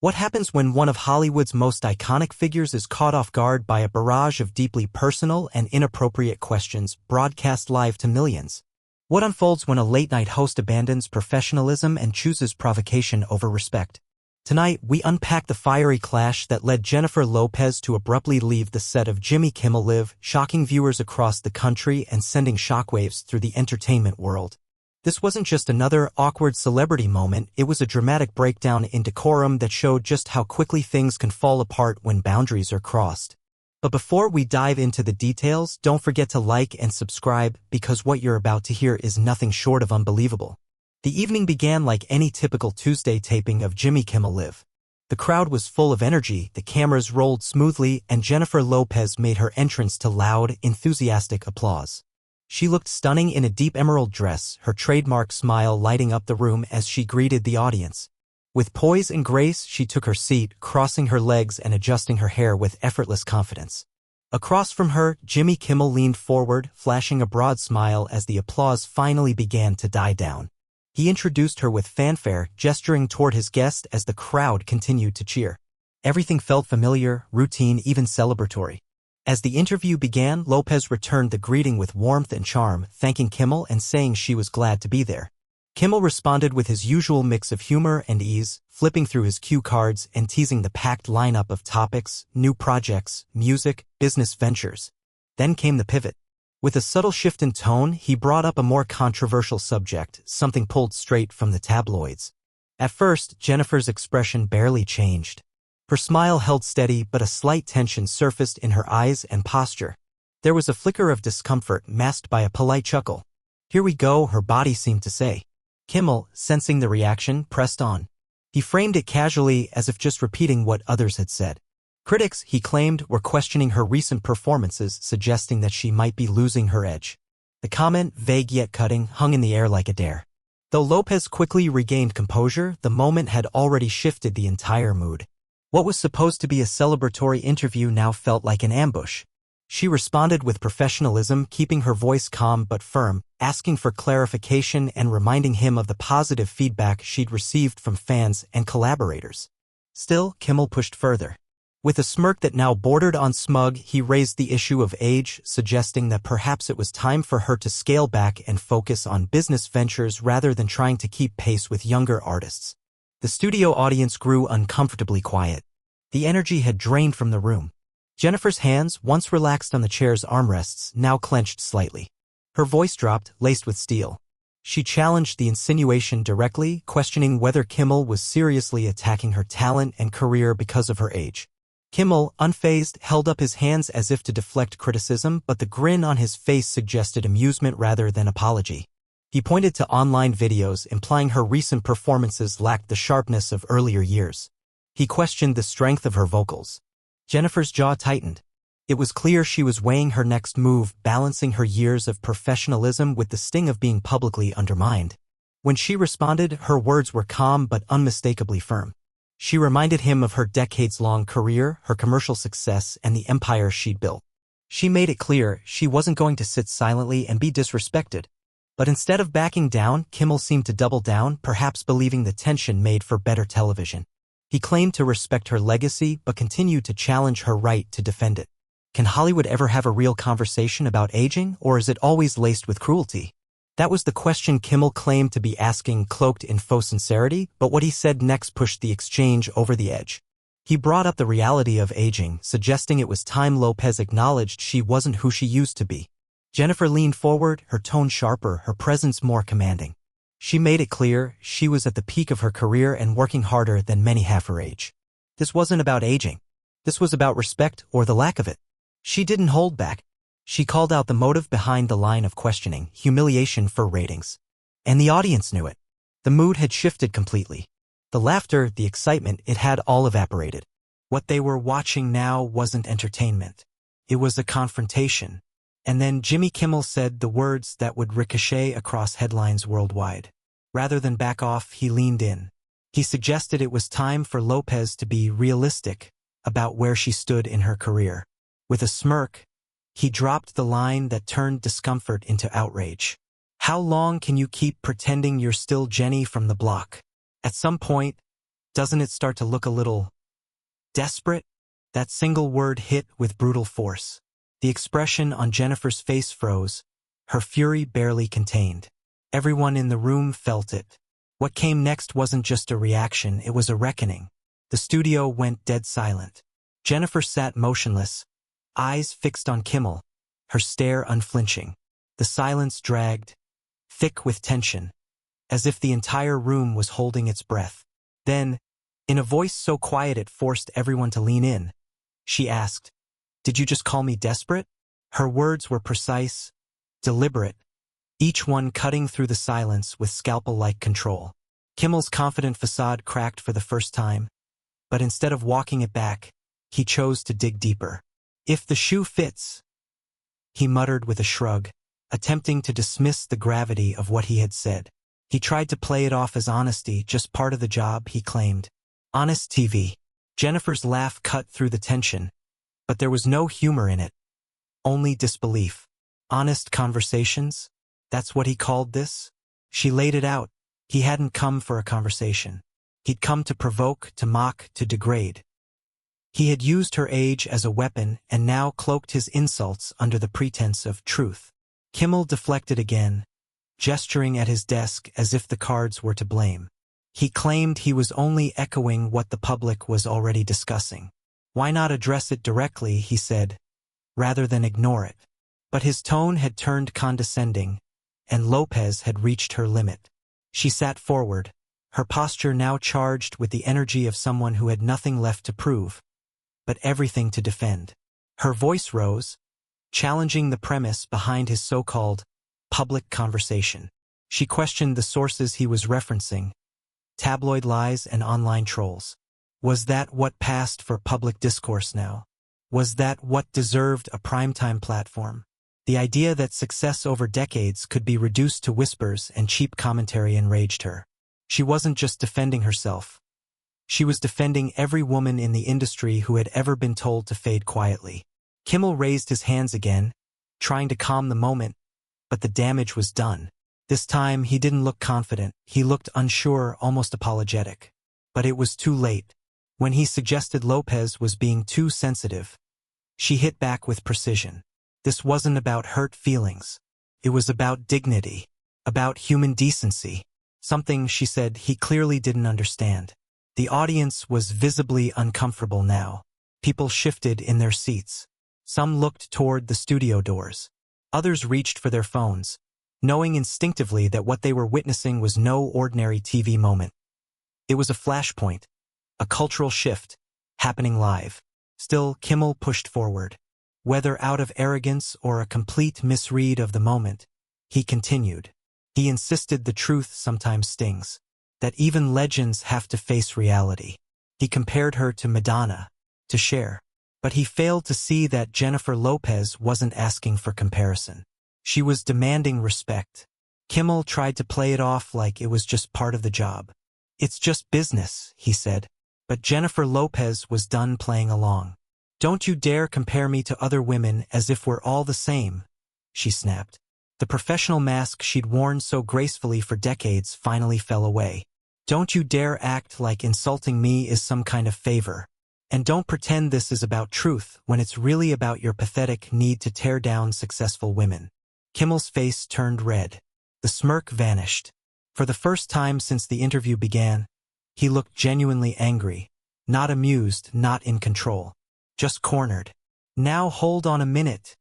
What happens when one of Hollywood's most iconic figures is caught off guard by a barrage of deeply personal and inappropriate questions broadcast live to millions? What unfolds when a late-night host abandons professionalism and chooses provocation over respect? Tonight, we unpack the fiery clash that led Jennifer Lopez to abruptly leave the set of Jimmy Kimmel Live, shocking viewers across the country and sending shockwaves through the entertainment world. This wasn't just another awkward celebrity moment, it was a dramatic breakdown in decorum that showed just how quickly things can fall apart when boundaries are crossed. But before we dive into the details, don't forget to like and subscribe because what you're about to hear is nothing short of unbelievable. The evening began like any typical Tuesday taping of Jimmy Kimmel Live. The crowd was full of energy, the cameras rolled smoothly, and Jennifer Lopez made her entrance to loud, enthusiastic applause. She looked stunning in a deep emerald dress, her trademark smile lighting up the room as she greeted the audience. With poise and grace, she took her seat, crossing her legs and adjusting her hair with effortless confidence. Across from her, Jimmy Kimmel leaned forward, flashing a broad smile as the applause finally began to die down. He introduced her with fanfare, gesturing toward his guest as the crowd continued to cheer. Everything felt familiar, routine, even celebratory. As the interview began, Lopez returned the greeting with warmth and charm, thanking Kimmel and saying she was glad to be there. Kimmel responded with his usual mix of humor and ease, flipping through his cue cards and teasing the packed lineup of topics, new projects, music, business ventures. Then came the pivot. With a subtle shift in tone, he brought up a more controversial subject, something pulled straight from the tabloids. At first, Jennifer's expression barely changed. Her smile held steady, but a slight tension surfaced in her eyes and posture. There was a flicker of discomfort masked by a polite chuckle. "Here we go," her body seemed to say. Kimmel, sensing the reaction, pressed on. He framed it casually as if just repeating what others had said. Critics, he claimed, were questioning her recent performances, suggesting that she might be losing her edge. The comment, vague yet cutting, hung in the air like a dare. Though Lopez quickly regained composure, the moment had already shifted the entire mood. What was supposed to be a celebratory interview now felt like an ambush. She responded with professionalism, keeping her voice calm but firm, asking for clarification and reminding him of the positive feedback she'd received from fans and collaborators. Still, Kimmel pushed further. With a smirk that now bordered on smug, he raised the issue of age, suggesting that perhaps it was time for her to scale back and focus on business ventures rather than trying to keep pace with younger artists. The studio audience grew uncomfortably quiet. The energy had drained from the room. Jennifer's hands, once relaxed on the chair's armrests, now clenched slightly. Her voice dropped, laced with steel. She challenged the insinuation directly, questioning whether Kimmel was seriously attacking her talent and career because of her age. Kimmel, unfazed, held up his hands as if to deflect criticism, but the grin on his face suggested amusement rather than apology. He pointed to online videos, implying her recent performances lacked the sharpness of earlier years. He questioned the strength of her vocals. Jennifer's jaw tightened. It was clear she was weighing her next move, balancing her years of professionalism with the sting of being publicly undermined. When she responded, her words were calm but unmistakably firm. She reminded him of her decades-long career, her commercial success, and the empire she'd built. She made it clear she wasn't going to sit silently and be disrespected. But instead of backing down, Kimmel seemed to double down, perhaps believing the tension made for better television. He claimed to respect her legacy, but continued to challenge her right to defend it. Can Hollywood ever have a real conversation about aging, or is it always laced with cruelty? That was the question Kimmel claimed to be asking, cloaked in faux sincerity, but what he said next pushed the exchange over the edge. He brought up the reality of aging, suggesting it was time Lopez acknowledged she wasn't who she used to be. Jennifer leaned forward, her tone sharper, her presence more commanding. She made it clear she was at the peak of her career and working harder than many half her age. This wasn't about aging. This was about respect, or the lack of it. She didn't hold back. She called out the motive behind the line of questioning, humiliation for ratings. And the audience knew it. The mood had shifted completely. The laughter, the excitement, it had all evaporated. What they were watching now wasn't entertainment. It was a confrontation. And then Jimmy Kimmel said the words that would ricochet across headlines worldwide. Rather than back off, he leaned in. He suggested it was time for Lopez to be realistic about where she stood in her career. With a smirk, he dropped the line that turned discomfort into outrage. How long can you keep pretending you're still Jenny from the block? At some point, Doesn't it start to look a little desperate? That single word hit with brutal force. The expression on Jennifer's face froze, her fury barely contained. Everyone in the room felt it. What came next wasn't just a reaction, it was a reckoning. The studio went dead silent. Jennifer sat motionless, eyes fixed on Kimmel, her stare unflinching. The silence dragged, thick with tension, as if the entire room was holding its breath. Then, in a voice so quiet it forced everyone to lean in, she asked, "Did you just call me desperate?" Her words were precise, deliberate, each one cutting through the silence with scalpel-like control. Kimmel's confident facade cracked for the first time, but instead of walking it back, he chose to dig deeper. "If the shoe fits," he muttered with a shrug, attempting to dismiss the gravity of what he had said. He tried to play it off as honesty, just part of the job, he claimed. Honest TV. Jennifer's laugh cut through the tension, but there was no humor in it, only disbelief. Honest conversations? That's what he called this? She laid it out. He hadn't come for a conversation. He'd come to provoke, to mock, to degrade. He had used her age as a weapon and now cloaked his insults under the pretense of truth. Kimmel deflected again, gesturing at his desk as if the cards were to blame. He claimed he was only echoing what the public was already discussing. Why not address it directly, he said, rather than ignore it. But his tone had turned condescending, and Lopez had reached her limit. She sat forward, her posture now charged with the energy of someone who had nothing left to prove, but everything to defend. Her voice rose, challenging the premise behind his so-called public conversation. She questioned the sources he was referencing, tabloid lies and online trolls. Was that what passed for public discourse now? Was that what deserved a primetime platform? The idea that success over decades could be reduced to whispers and cheap commentary enraged her. She wasn't just defending herself. She was defending every woman in the industry who had ever been told to fade quietly. Kimmel raised his hands again, trying to calm the moment, but the damage was done. This time he didn't look confident, he looked unsure, almost apologetic. But it was too late. When he suggested Lopez was being too sensitive, she hit back with precision. This wasn't about hurt feelings. It was about dignity, about human decency. Something, she said, he clearly didn't understand. The audience was visibly uncomfortable now. People shifted in their seats. Some looked toward the studio doors. Others reached for their phones, knowing instinctively that what they were witnessing was no ordinary TV moment. It was a flashpoint, a cultural shift, happening live. Still, Kimmel pushed forward. Whether out of arrogance or a complete misread of the moment, he continued. He insisted the truth sometimes stings, that even legends have to face reality. He compared her to Madonna, to Cher. But he failed to see that Jennifer Lopez wasn't asking for comparison. She was demanding respect. Kimmel tried to play it off like it was just part of the job. It's just business, he said. But Jennifer Lopez was done playing along. Don't you dare compare me to other women as if we're all the same, she snapped. The professional mask she'd worn so gracefully for decades finally fell away. Don't you dare act like insulting me is some kind of favor. And don't pretend this is about truth when it's really about your pathetic need to tear down successful women. Kimmel's face turned red. The smirk vanished. For the first time since the interview began, he looked genuinely angry, not amused, not in control, just cornered. Now hold on a minute,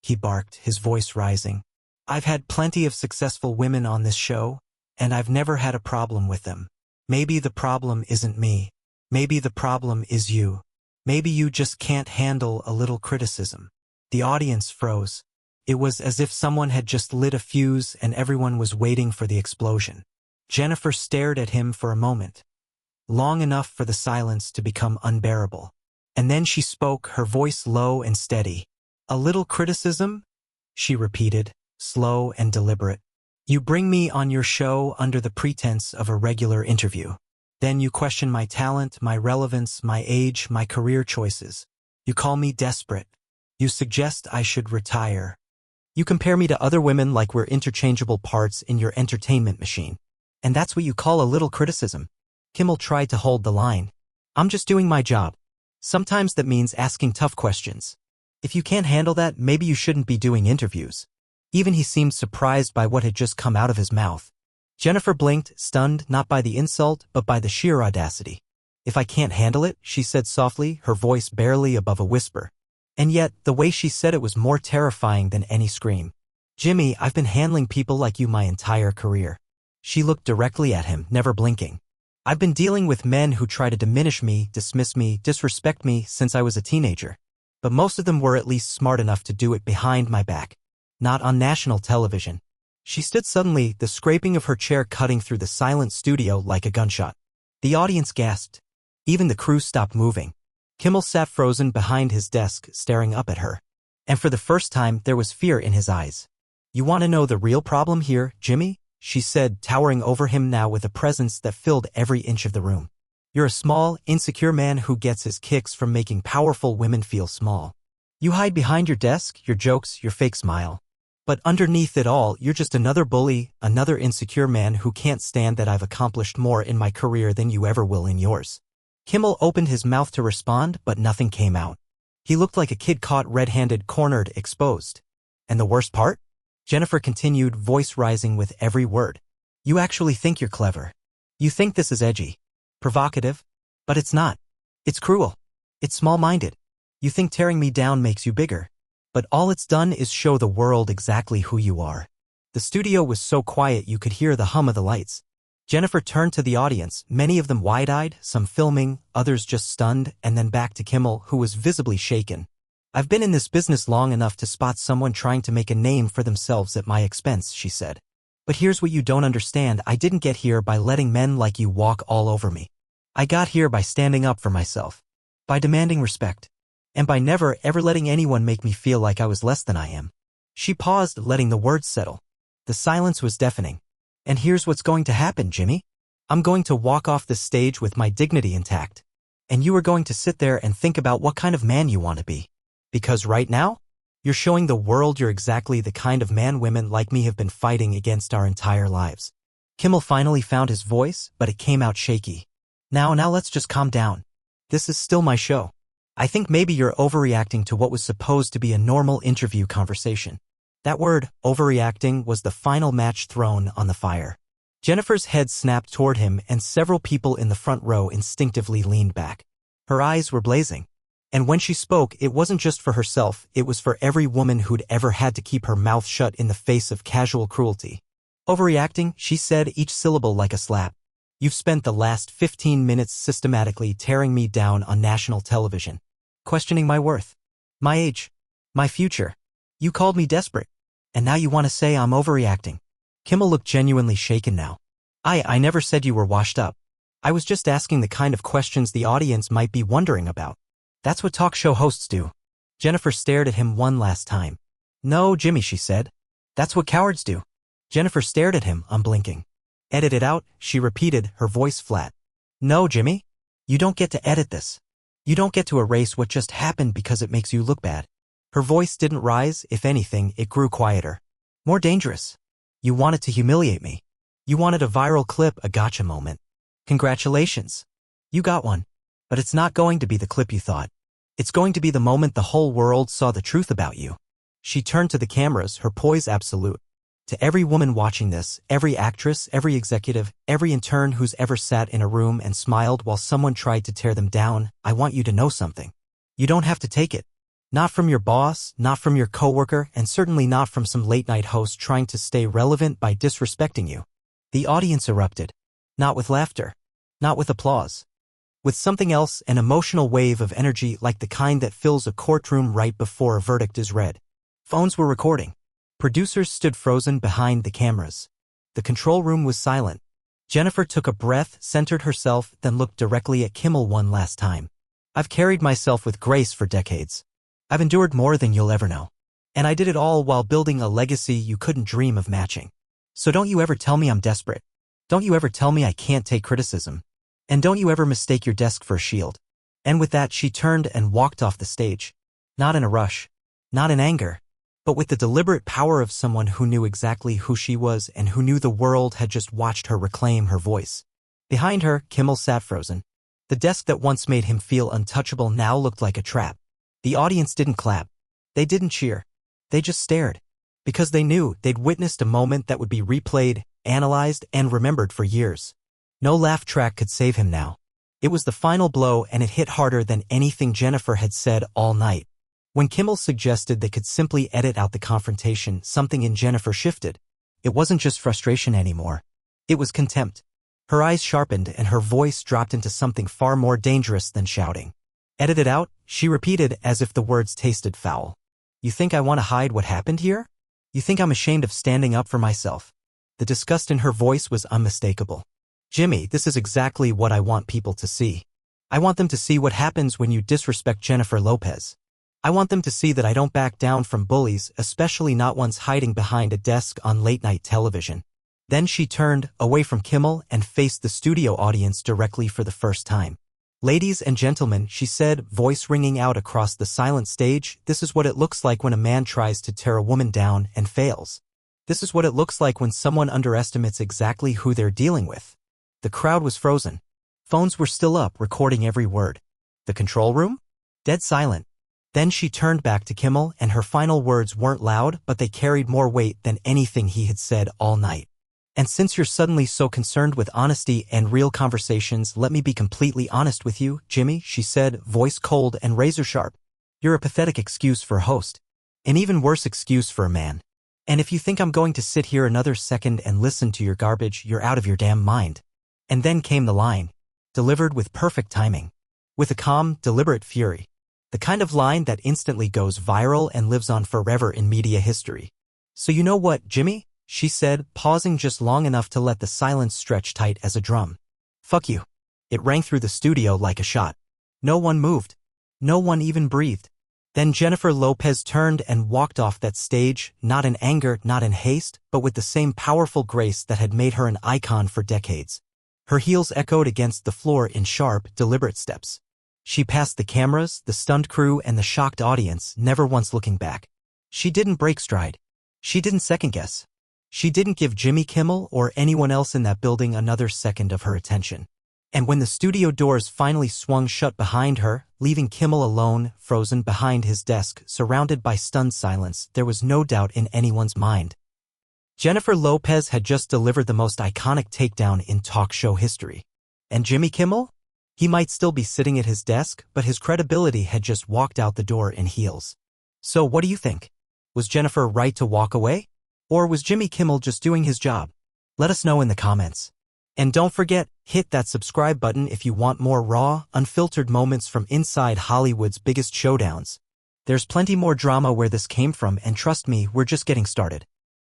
he barked, his voice rising. I've had plenty of successful women on this show, and I've never had a problem with them. Maybe the problem isn't me. Maybe the problem is you. Maybe you just can't handle a little criticism. The audience froze. It was as if someone had just lit a fuse and everyone was waiting for the explosion. Jennifer stared at him for a moment, long enough for the silence to become unbearable. And then she spoke, her voice low and steady. A little criticism? She repeated, slow and deliberate. You bring me on your show under the pretense of a regular interview. Then you question my talent, my relevance, my age, my career choices. You call me desperate. You suggest I should retire. You compare me to other women like we're interchangeable parts in your entertainment machine. And that's what you call a little criticism. Kimmel tried to hold the line. I'm just doing my job. Sometimes that means asking tough questions. If you can't handle that, maybe you shouldn't be doing interviews. Even he seemed surprised by what had just come out of his mouth. Jennifer blinked, stunned not by the insult, but by the sheer audacity. If I can't handle it, she said softly, her voice barely above a whisper. And yet, the way she said it was more terrifying than any scream. Jimmy, I've been handling people like you my entire career. She looked directly at him, never blinking. I've been dealing with men who try to diminish me, dismiss me, disrespect me since I was a teenager. But most of them were at least smart enough to do it behind my back. Not on national television. She stood suddenly, the scraping of her chair cutting through the silent studio like a gunshot. The audience gasped. Even the crew stopped moving. Kimmel sat frozen behind his desk, staring up at her. And for the first time, there was fear in his eyes. You want to know the real problem here, Jimmy? She said, towering over him now with a presence that filled every inch of the room. You're a small, insecure man who gets his kicks from making powerful women feel small. You hide behind your desk, your jokes, your fake smile. But underneath it all, you're just another bully, another insecure man who can't stand that I've accomplished more in my career than you ever will in yours. Kimmel opened his mouth to respond, but nothing came out. He looked like a kid caught red-handed, cornered, exposed. And the worst part? Jennifer continued, voice rising with every word. You actually think you're clever. You think this is edgy, provocative, but it's not. It's cruel. It's small-minded. You think tearing me down makes you bigger. But all it's done is show the world exactly who you are. The studio was so quiet you could hear the hum of the lights. Jennifer turned to the audience, many of them wide-eyed, some filming, others just stunned, and then back to Kimmel, who was visibly shaken. I've been in this business long enough to spot someone trying to make a name for themselves at my expense, she said. But here's what you don't understand, I didn't get here by letting men like you walk all over me. I got here by standing up for myself. By demanding respect. And by never, ever letting anyone make me feel like I was less than I am. She paused, letting the words settle. The silence was deafening. And here's what's going to happen, Jimmy. I'm going to walk off the stage with my dignity intact. And you are going to sit there and think about what kind of man you want to be. Because right now, you're showing the world you're exactly the kind of man women like me have been fighting against our entire lives. Kimmel finally found his voice, but it came out shaky. Now let's just calm down. This is still my show. I think maybe you're overreacting to what was supposed to be a normal interview conversation. That word, overreacting, was the final match thrown on the fire. Jennifer's head snapped toward him and several people in the front row instinctively leaned back. Her eyes were blazing. And when she spoke, it wasn't just for herself, it was for every woman who'd ever had to keep her mouth shut in the face of casual cruelty. Overreacting, she said, each syllable like a slap. You've spent the last 15 minutes systematically tearing me down on national television. Questioning my worth. My age. My future. You called me desperate. And now you want to say I'm overreacting. Kimmel looked genuinely shaken now. I never said you were washed up. I was just asking the kind of questions the audience might be wondering about. That's what talk show hosts do. Jennifer stared at him one last time. No, Jimmy, she said. That's what cowards do. Jennifer stared at him, unblinking. Edit it out, she repeated, her voice flat. No, Jimmy. You don't get to edit this. You don't get to erase what just happened because it makes you look bad. Her voice didn't rise, if anything, it grew quieter. More dangerous. You wanted to humiliate me. You wanted a viral clip, a gotcha moment. Congratulations. You got one. But it's not going to be the clip you thought. It's going to be the moment the whole world saw the truth about you. She turned to the cameras, her poise absolute. To every woman watching this, every actress, every executive, every intern who's ever sat in a room and smiled while someone tried to tear them down, I want you to know something. You don't have to take it. Not from your boss, not from your coworker, and certainly not from some late-night host trying to stay relevant by disrespecting you. The audience erupted. Not with laughter. Not with applause. With something else, an emotional wave of energy like the kind that fills a courtroom right before a verdict is read. Phones were recording. Producers stood frozen behind the cameras. The control room was silent. Jennifer took a breath, centered herself, then looked directly at Kimmel one last time. I've carried myself with grace for decades. I've endured more than you'll ever know. And I did it all while building a legacy you couldn't dream of matching. So don't you ever tell me I'm desperate. Don't you ever tell me I can't take criticism. And don't you ever mistake your desk for a shield. And with that, she turned and walked off the stage. Not in a rush. Not in anger. But with the deliberate power of someone who knew exactly who she was and who knew the world had just watched her reclaim her voice. Behind her, Kimmel sat frozen. The desk that once made him feel untouchable now looked like a trap. The audience didn't clap. They didn't cheer. They just stared. Because they knew they'd witnessed a moment that would be replayed, analyzed, and remembered for years. No laugh track could save him now. It was the final blow, and it hit harder than anything Jennifer had said all night. When Kimmel suggested they could simply edit out the confrontation, something in Jennifer shifted. It wasn't just frustration anymore. It was contempt. Her eyes sharpened and her voice dropped into something far more dangerous than shouting. Edit it out, she repeated as if the words tasted foul. You think I want to hide what happened here? You think I'm ashamed of standing up for myself? The disgust in her voice was unmistakable. Jimmy, this is exactly what I want people to see. I want them to see what happens when you disrespect Jennifer Lopez. I want them to see that I don't back down from bullies, especially not ones hiding behind a desk on late-night television. Then she turned away from Kimmel and faced the studio audience directly for the first time. Ladies and gentlemen, she said, voice ringing out across the silent stage, this is what it looks like when a man tries to tear a woman down and fails. This is what it looks like when someone underestimates exactly who they're dealing with. The crowd was frozen. Phones were still up, recording every word. The control room? Dead silent. Then she turned back to Kimmel, and her final words weren't loud, but they carried more weight than anything he had said all night. And since you're suddenly so concerned with honesty and real conversations, let me be completely honest with you, Jimmy, she said, voice cold and razor-sharp. You're a pathetic excuse for a host. An even worse excuse for a man. And if you think I'm going to sit here another second and listen to your garbage, you're out of your damn mind. And then came the line, delivered with perfect timing. With a calm, deliberate fury. The kind of line that instantly goes viral and lives on forever in media history. So you know what, Jimmy? She said, pausing just long enough to let the silence stretch tight as a drum. Fuck you. It rang through the studio like a shot. No one moved. No one even breathed. Then Jennifer Lopez turned and walked off that stage, not in anger, not in haste, but with the same powerful grace that had made her an icon for decades. Her heels echoed against the floor in sharp, deliberate steps. She passed the cameras, the stunned crew, and the shocked audience, never once looking back. She didn't break stride. She didn't second-guess. She didn't give Jimmy Kimmel or anyone else in that building another second of her attention. And when the studio doors finally swung shut behind her, leaving Kimmel alone, frozen behind his desk, surrounded by stunned silence, there was no doubt in anyone's mind. Jennifer Lopez had just delivered the most iconic takedown in talk show history. And Jimmy Kimmel? He might still be sitting at his desk, but his credibility had just walked out the door in heels. So what do you think? Was Jennifer right to walk away? Or was Jimmy Kimmel just doing his job? Let us know in the comments. And don't forget, hit that subscribe button if you want more raw, unfiltered moments from inside Hollywood's biggest showdowns. There's plenty more drama where this came from, and trust me, we're just getting started.